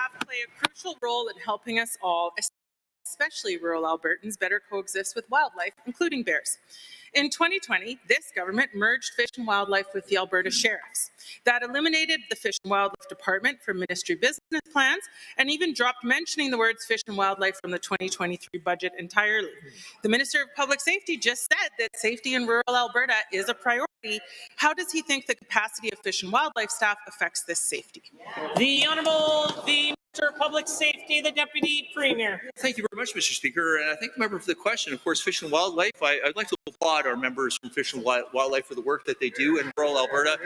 staff play a crucial role in helping us all, especially rural Albertans, better coexist with wildlife, including bears. In 2020, this government merged Fish and Wildlife with the Alberta Sheriffs. That eliminated the Fish and Wildlife Department from ministry business plans and even dropped mentioning the words Fish and Wildlife from the 2023 budget entirely. The Minister of Public Safety just said that safety in rural Alberta is a priority. How does he think the capacity of Fish and Wildlife staff affects this safety? The Minister of Public Safety, the Deputy Premier. Thank you very much, Mr. Speaker, and I thank the member for the question. Of course, Fish and Wildlife, I'd like to applaud our members from Fish and Wildlife for the work that they do in rural Alberta,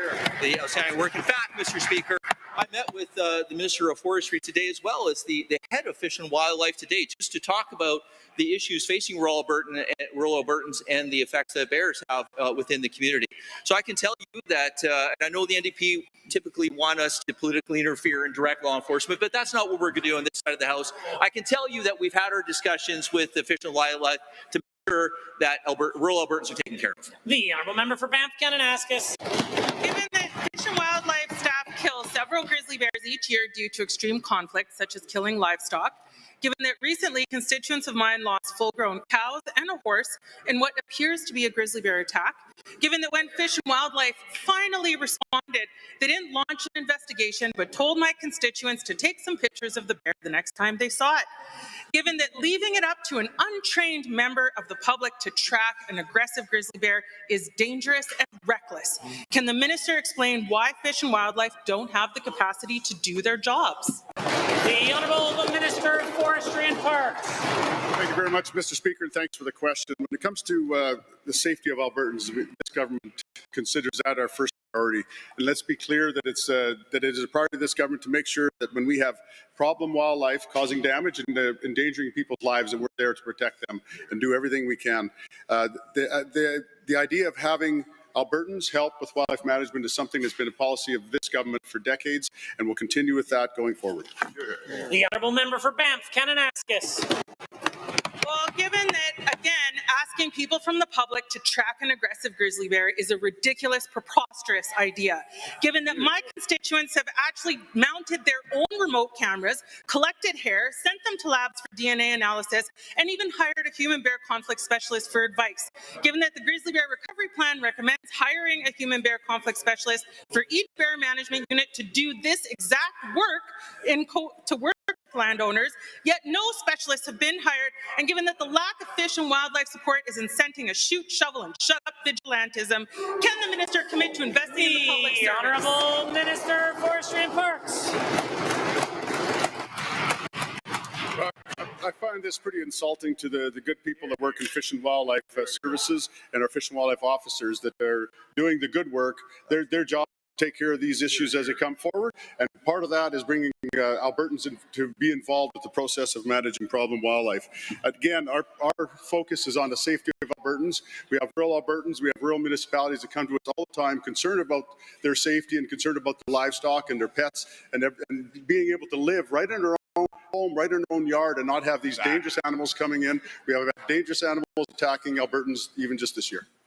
the outstanding work. In fact, Mr. Speaker, I met with the Minister of Forestry today as well as the head of Fish and Wildlife today just to talk about the issues facing rural Albertans and the effects that bears have within the community. So I can tell you that, and I know the NDP typically want us to politically interfere in direct law enforcement, but that's not what we're going to do on this side of the House. I can tell you that we've had our discussions with the Fish and Wildlife to make sure that rural Albertans are taken care of. The Honourable Member for Banff-Kananaskis. Given that Fish and Wildlife staff kill several grizzly bears each year due to extreme conflicts, such as killing livestock, given that recently constituents of mine lost full-grown cows and a horse in what appears to be a grizzly bear attack, given that when Fish and Wildlife finally responded, they didn't launch an investigation but told my constituents to take some pictures of the bear the next time they saw it, given that leaving it up to an untrained member of the public to track an aggressive grizzly bear is dangerous and reckless, can the minister explain why Fish and Wildlife don't have the capacity to do their jobs? The Honourable Minister of Forestry and Parks. Thank you very much, Mr. Speaker, and thanks for the question. When it comes to the safety of Albertans, this government considers that our first priority. And let's be clear that it is a priority of this government to make sure that when we have problem wildlife causing damage and endangering people's lives, that we're there to protect them and do everything we can. The idea of having Albertans help with wildlife management is something that's been a policy of this government for decades, and we'll continue with that going forward. The Honourable Member for Banff-Kananaskis. Well, given that, again, asking people from the public to track an aggressive grizzly bear is a ridiculous, preposterous idea, given that my constituents have actually mounted their own remote cameras, collected hair, sent them to labs for DNA analysis, and even hired a human-bear conflict specialist for advice, given that the Grizzly Bear Recovery Plan recommends hiring a human-bear conflict specialist for each bear management unit to do this exact work to work with landowners, yet no specialists have been hired, and given that the lack of fish and wildlife support is incenting a shoot, shovel, and shut up vigilantism, can the minister commit to investing in the public service? The Honourable Minister of Forestry and Parks. I find this pretty insulting to the good people that work in Fish and Wildlife Services and our Fish and Wildlife officers that they're doing the good work. Their job take care of these issues as they come forward, and part of that is bringing Albertans to be involved with the process of managing problem wildlife. Again, our focus is on the safety of Albertans. We have rural Albertans, we have rural municipalities that come to us all the time concerned about their safety and concerned about the livestock and their pets and being able to live right in their own home, right in their own yard, and not have these dangerous animals coming in. We have dangerous animals attacking Albertans even just this year.